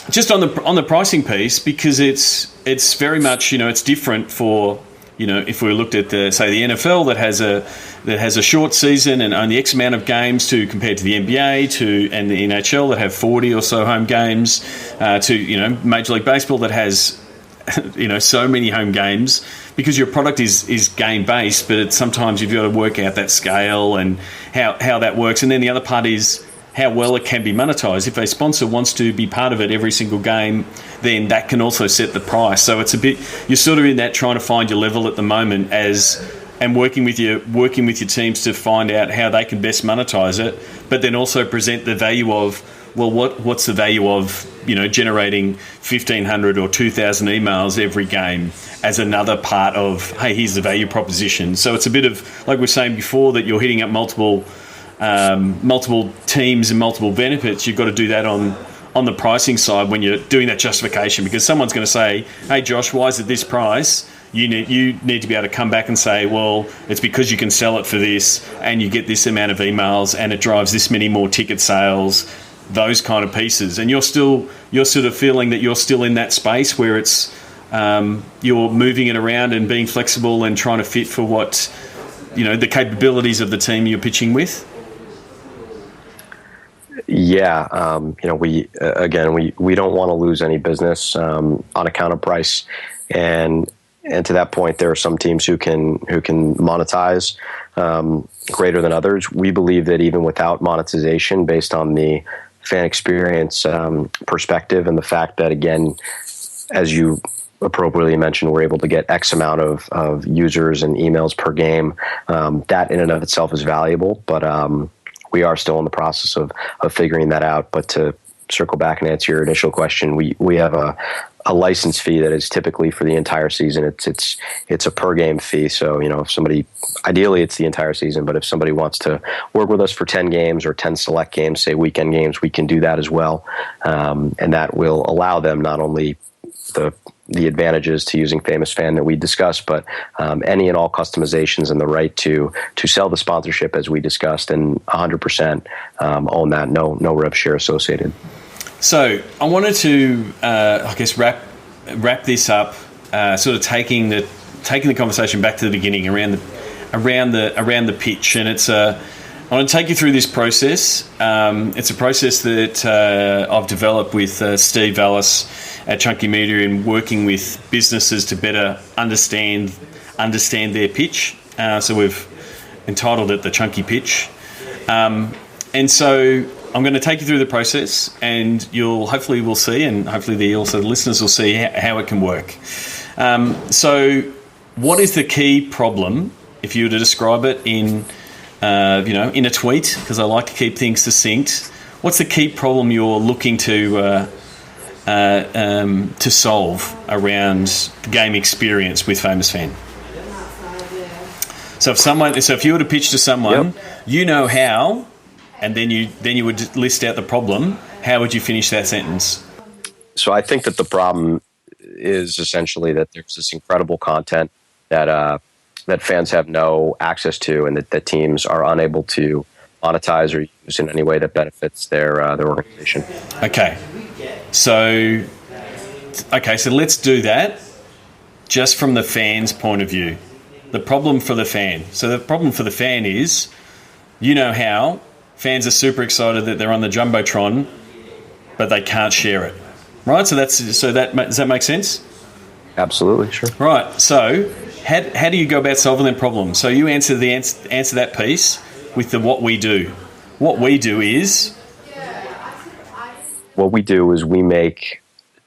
A: Just on the pricing piece, because it's very much it's different for if we looked at the NFL that has a short season and only X amount of games compared to the NBA and the NHL that have 40 or so home games to Major League Baseball that has so many home games, because your product is game based, but sometimes you've got to work out that scale and how that works. And then the other part is how well it can be monetized. If a sponsor wants to be part of it every single game, then that can also set the price. So it's a bit, you're sort of in that trying to find your level at the moment and working with your teams to find out how they can best monetize it, but then also present the value of, well, what's the value of generating 1,500 or 2,000 emails every game as another part of, hey, here's the value proposition. So it's a bit of, like we were saying before, that you're hitting up multiple teams and multiple benefits. You've got to do that on the pricing side when you're doing that justification, because someone's going to say, hey, Josh, why is it this price? You need to be able to come back and say, well, it's because you can sell it for this and you get this amount of emails and it drives this many more ticket sales, those kind of pieces. And you're sort of feeling that you're still in that space where it's you're moving it around and being flexible and trying to fit for what the capabilities of the team you're pitching with.
C: Yeah, we don't want to lose any business on account of price, and to that point, there are some teams who can monetize greater than others. We believe that even without monetization, based on the fan experience perspective and the fact that, again, as you appropriately mentioned, we're able to get X amount of users and emails per game, that in and of itself is valuable, but we are still in the process of figuring that out. But to circle back and answer your initial question, we have a license fee that is typically for the entire season. It's a per game fee. So, if somebody, ideally it's the entire season, but if somebody wants to work with us for 10 games or 10 select games, say weekend games, we can do that as well. And that will allow them not only the advantages to using FamousFan that we discussed, but any and all customizations and the right to sell the sponsorship as we discussed, and 100% own that, no rev share associated. So
A: I wanted to, wrap this up, sort of taking the conversation back to the beginning around the pitch, and I want to take you through this process. It's a process that I've developed with Steve Vallis at Chunky Media in working with businesses to better understand their pitch. So we've entitled it the Chunky Pitch. And so I'm going to take you through the process, and hopefully we'll see, and hopefully the listeners will see how it can work. So what is the key problem, if you were to describe it in a tweet, because I like to keep things succinct? What's the key problem you're looking to solve around the game experience with FamousFan? So if you were to pitch to someone, yep, how, and then you would list out the problem, how would you finish that sentence?
C: So I think that the problem is essentially that there's this incredible content that fans have no access to, and that teams are unable to monetize or use in any way that benefits their organization. Okay,
A: so let's do that just from the fan's point of view. The problem for the fan. So the problem for the fan is, how fans are super excited that they're on the Jumbotron, but they can't share it, right? Does that make sense?
C: Absolutely, sure.
A: Right. So how do you go about solving that problem? So you answer that piece with what we do. What we do is
C: we make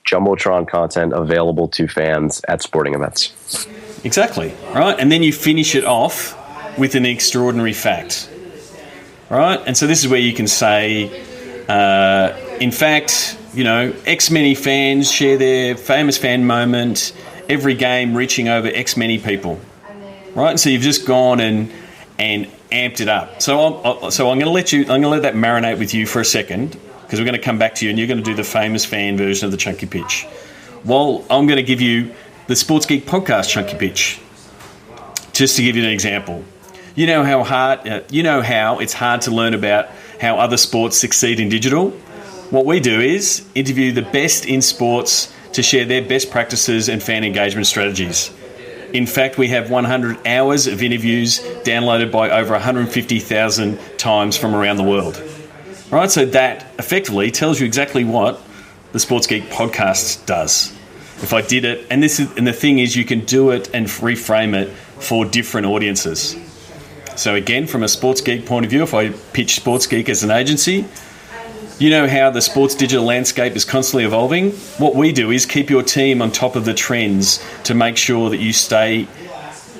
C: Jumbotron content available to fans at sporting events.
A: Exactly, right? And then you finish it off with an extraordinary fact, right? And so this is where you can say, in fact, X many fans share their FamousFan moment, every game reaching over X many people. right? So you've just gone and amped it up. So I'm going to let that marinate with you for a second, because we're going to come back to you and you're going to do the FamousFan version of the chunky pitch. Well, I'm going to give you the Sports Geek podcast chunky pitch, just to give you an example. You know how it's hard to learn about how other sports succeed in digital. What we do is interview the best in sports to share their best practices and fan engagement strategies. In fact, we have 100 hours of interviews downloaded by over 150,000 times from around the world. Right, so that effectively tells you exactly what the Sports Geek podcast does. If I did it, and the thing is, you can do it and reframe it for different audiences. So again, from a Sports Geek point of view, if I pitch Sports Geek as an agency, you know how the sports digital landscape is constantly evolving. What we do is keep your team on top of the trends to make sure that you stay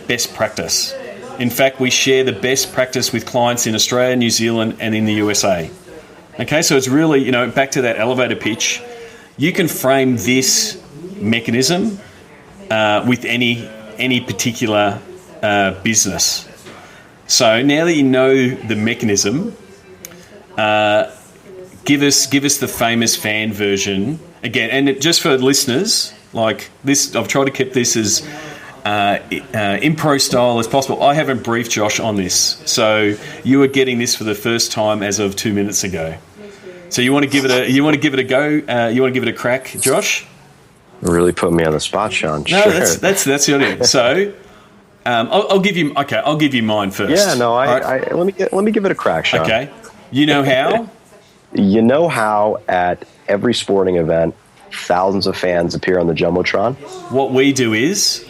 A: best practice. In fact, we share the best practice with clients in Australia, New Zealand, and in the USA. Okay, so it's really, back to that elevator pitch. You can frame this mechanism with any particular business. So now that you know the mechanism, give us the FamousFan version again, and just for listeners like this, I've tried to keep this as impro style as possible. I haven't briefed Josh on this, so you are getting this for the first time as of 2 minutes ago. So you want to give it a go? You want to give it a crack, Josh?
C: Really put me on the spot, Sean.
A: No,
C: sure.
A: that's the idea. So I'll give you mine first.
C: Yeah, no,
A: right.
C: Let me give it a crack, Sean.
A: Okay, you know how.
C: You know how at every sporting event, thousands of fans appear on the Jumbotron?
A: What we do is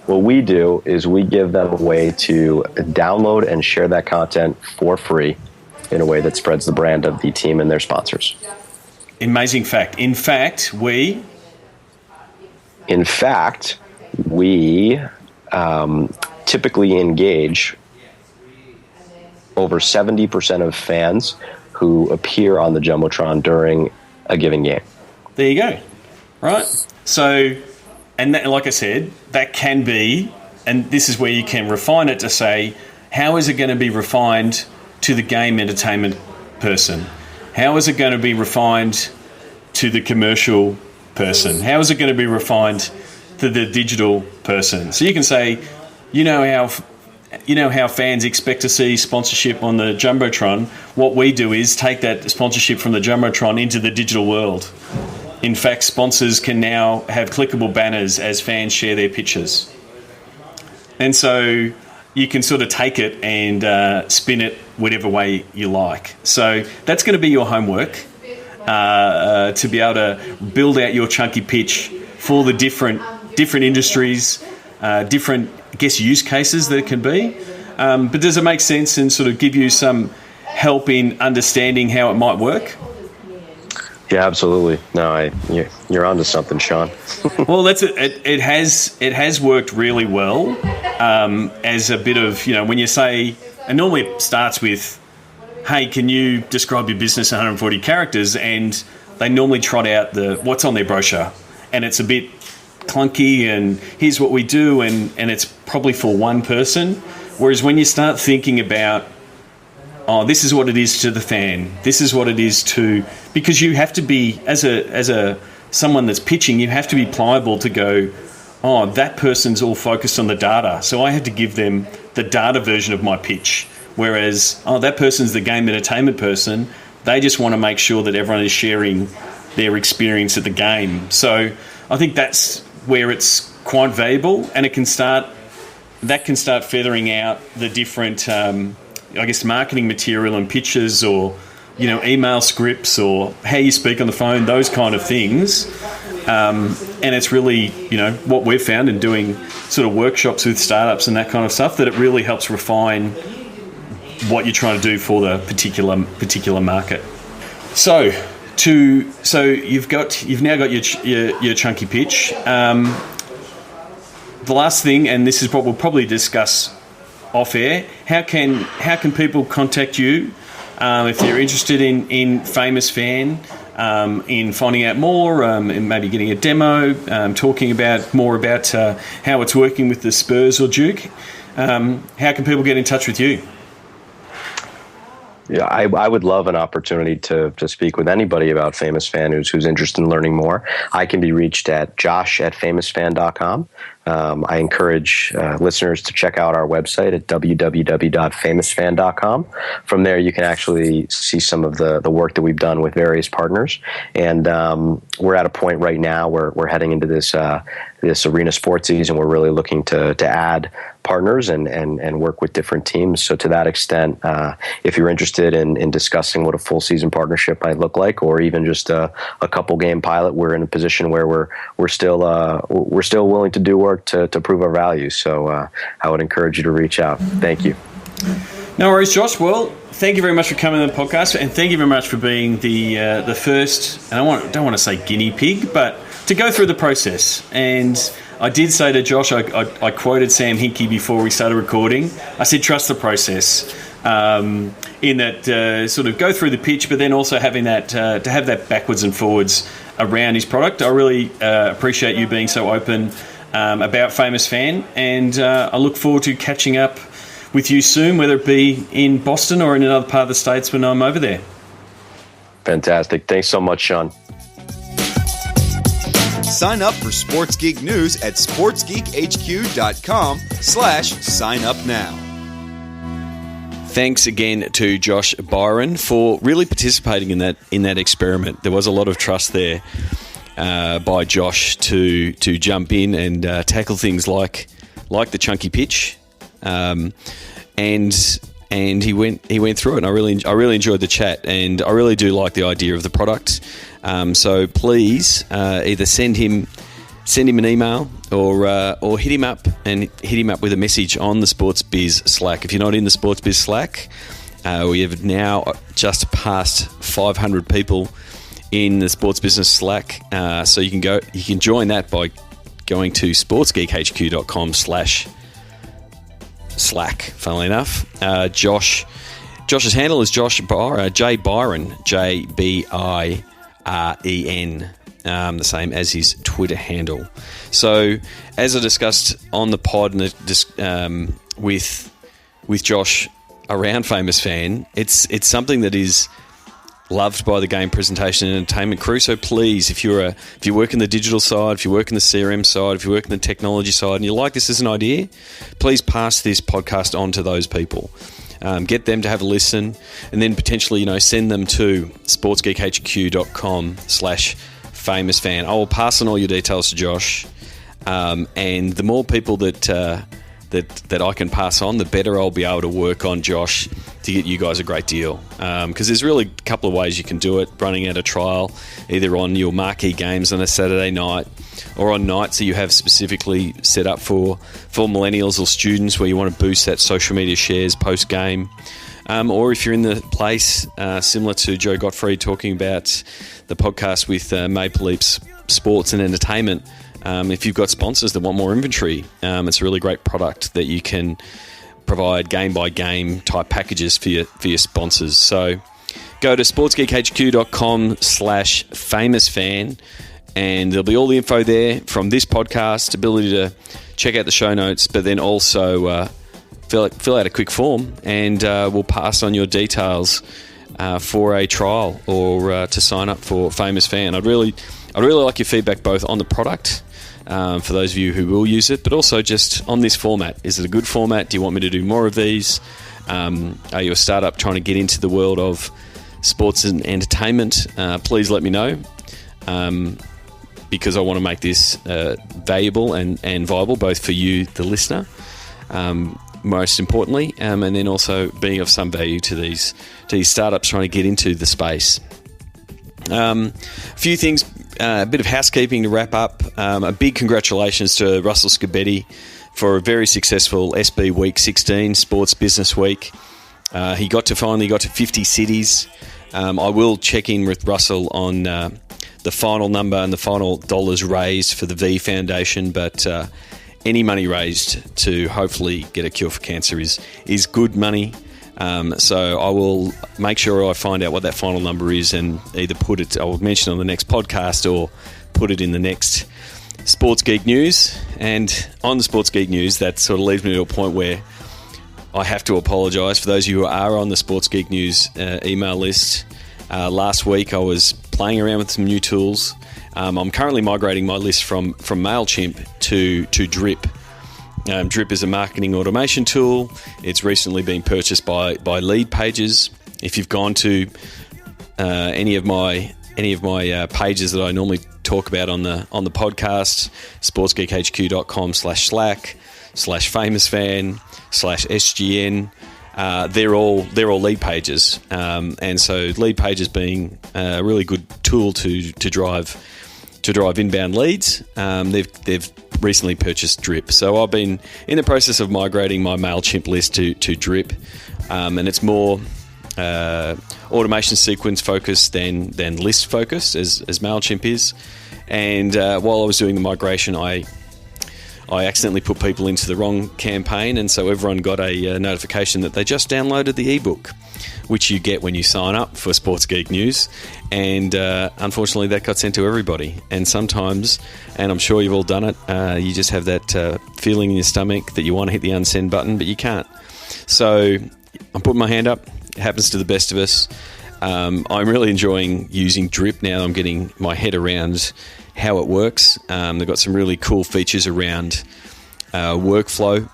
C: we give them a way to download and share that content for free in a way that spreads the brand of the team and their sponsors.
A: Amazing fact. In fact, we
C: typically engage over 70% of fans who appear on the Jumbotron during a given game.
A: There you go. Right. So, and that, like I said, that can be, and this is where you can refine it to say, how is it going to be refined to the game entertainment person? How is it going to be refined to the commercial person? How is it going to be refined to the digital person? So you can say, you know how fans expect to see sponsorship on the Jumbotron. What we do is take that sponsorship from the Jumbotron into the digital world. In fact, sponsors can now have clickable banners as fans share their pictures. And so you can sort of take it and spin it whatever way you like. So that's going to be your homework, to be able to build out your chunky pitch for the different industries, different, I guess, use cases that it can be. But does it make sense and sort of give you some help in understanding how it might work?
C: Yeah, absolutely. No, you're onto something, Sean.
A: Well, that's it. It has worked really well as a bit of, when you say, and normally it starts with, hey, can you describe your business in 140 characters? And they normally trot out what's on their brochure, and it's a bit clunky, and here's what we do, and it's probably for one person. Whereas when you start thinking about, this is what it is to the fan, this is what it is to, because you have to be, as a someone that's pitching, you have to be pliable to go, that person's all focused on the data, so I have to give them the data version of my pitch. Whereas, that person's the game entertainment person, they just want to make sure that everyone is sharing their experience at the game. So I think that's where it's quite valuable, and it can start feathering out the different, marketing material and pitches, or, email scripts, or how you speak on the phone, those kind of things. And it's really, what we've found in doing sort of workshops with startups and that kind of stuff, that it really helps refine what you're trying to do for the particular market. So you've now got your chunky pitch. The last thing, and this is what we'll probably discuss off air, how can people contact you if they're interested in FamousFan? in finding out more, and maybe getting a demo, talking about more about how it's working with the Spurs or Duke, how can people get in touch with you?
C: Yeah, I would love an opportunity to speak with anybody about FamousFan who's interested in learning more. I can be reached at josh@famousfan.com. I encourage listeners to check out our website at www.famousfan.com. From there, you can actually see some of the work that we've done with various partners. And we're at a point right now where we're heading into this arena sports season. We're really looking to add partners and work with different teams. So to that extent, if you're interested in discussing what a full season partnership might look like, or even just a couple game pilot, we're in a position where we're still willing to do work to prove our value. So I would encourage you to reach out. Thank you.
A: No worries, Josh. Well, thank you very much for coming on the podcast, and thank you very much for being the first, and I don't want to say guinea pig, but to go through the process. And I did say to Josh, I quoted Sam Hinkie before we started recording. I said, trust the process, in that sort of go through the pitch, but then also having that to have that backwards and forwards around his product. I really appreciate you being so open about FamousFan, and I look forward to catching up with you soon, whether it be in Boston or in another part of the States when I'm over there.
C: Fantastic. Thanks so much, Sean.
B: Sign up for Sports Geek News at sportsgeekhq.com/sign up now.
A: Thanks again to Josh Biren for really participating in that experiment. There was a lot of trust there by Josh to jump in and tackle things like the chunky pitch, and he went through it. And I really enjoyed the chat, and I really do like the idea of the product. So please either send him an email or hit him up with a message on the Sports Biz Slack. If you're not in the Sports Biz Slack, we have now just passed 500 people in the Sports Business Slack. So you can join that by going to sportsgeekhq.com/Slack. Funnily enough, Josh's handle is Josh Biren, J Biren, JBIREN. The same as his Twitter handle. So, as I discussed on the pod and with Josh around FamousFan, it's something that is loved by the game presentation and entertainment crew. So please, if you work in the digital side, if you work in the CRM side, if you work in the technology side, and you like this as an idea, please pass this podcast on to those people. Get them to have a listen, and then potentially, send them to sportsgeekhq.com/FamousFan. I will pass on all your details to Josh, and the more people that I can pass on, the better I'll be able to work on Josh to get you guys a great deal. Because there's really a couple of ways you can do it. Running out a trial, either on your marquee games on a Saturday night, or on nights that you have specifically set up for millennials or students, where you want to boost that social media shares post game. Or if you're in the place similar to Joe Gottfried talking about the podcast with Maple Leafs Sports and Entertainment, if you've got sponsors that want more inventory, it's a really great product that you can provide game-by-game type packages for your sponsors. So go to sportsgeekhq.com/FamousFan, and there'll be all the info there from this podcast, ability to check out the show notes, but then also fill out a quick form, and we'll pass on your details for a trial or to sign up for FamousFan. I'd really like your feedback both on the product, for those of you who will use it, but also just on this format. Is it a good format? Do you want me to do more of these? Are you a startup trying to get into the world of sports and entertainment? Please let me know, because I want to make this valuable and viable, both for you, the listener, most importantly, and then also being of some value to these startups trying to get into the space. A few things, a bit of housekeeping to wrap up. A big congratulations to Russell Scabetti for a very successful SB Week 16, Sports Business Week. He finally got to 50 cities. I will check in with Russell on the final number and the final dollars raised for the V Foundation, but any money raised to hopefully get a cure for cancer is good money. So I will make sure I find out what that final number is and either put it, I will mention it on the next podcast or put it in the next Sports Geek News. And on the Sports Geek News, that sort of leads me to a point where I have to apologise for those of you who are on the Sports Geek News email list. Last week I was playing around with some new tools. I'm currently migrating my list from MailChimp to Drip. Drip is a marketing automation tool. It's recently been purchased by Lead Pages. If you've gone to any of my pages that I normally talk about on the podcast, sportsgeekHQ.com/Slack/FamousFan/SGN, they're all Lead Pages, and so Lead Pages being a really good tool to drive inbound leads. They've recently purchased Drip, so I've been in the process of migrating my MailChimp list to Drip, and it's more automation sequence focused than list focused as MailChimp is. And while I was doing the migration, I accidentally put people into the wrong campaign, and so everyone got a notification that they just downloaded the ebook, which you get when you sign up for Sports Geek News. And unfortunately, that got sent to everybody. And sometimes, and I'm sure you've all done it, you just have that feeling in your stomach that you want to hit the unsend button, but you can't. So I'm putting my hand up. It happens to the best of us. I'm really enjoying using Drip now. I'm getting my head around how it works. They've got some really cool features around workflow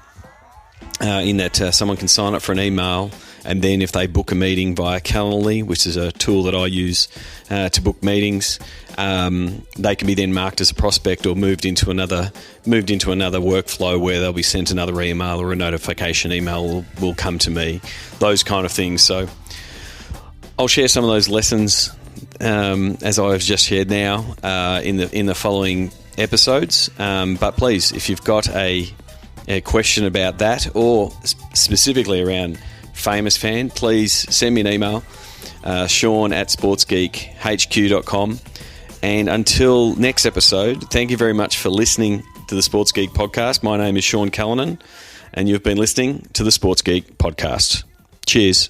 A: in that someone can sign up for an email, and then if they book a meeting via Calendly, which is a tool that I use to book meetings, they can be then marked as a prospect or moved into another workflow where they'll be sent another email or a notification email will come to me, those kind of things. So I'll share some of those lessons as I've just shared now in the following episodes. But please, if you've got a question about that or specifically around FamousFan, please send me an email, Sean@sportsgeekhq.com. And until next episode, thank you very much for listening to the Sports Geek Podcast. My name is Sean Callanan, and you've been listening to the Sports Geek Podcast. Cheers.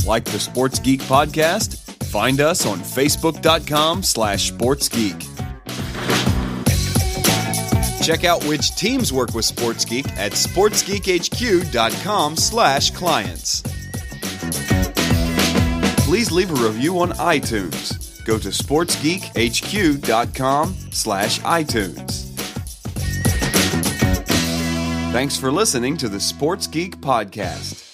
B: Like the Sports Geek Podcast? Find us on Facebook.com/SportsGeek. Check out which teams work with Sports Geek at SportsGeekHQ.com/clients. Please leave a review on iTunes. Go to SportsGeekHQ.com/iTunes. Thanks for listening to the Sports Geek Podcast.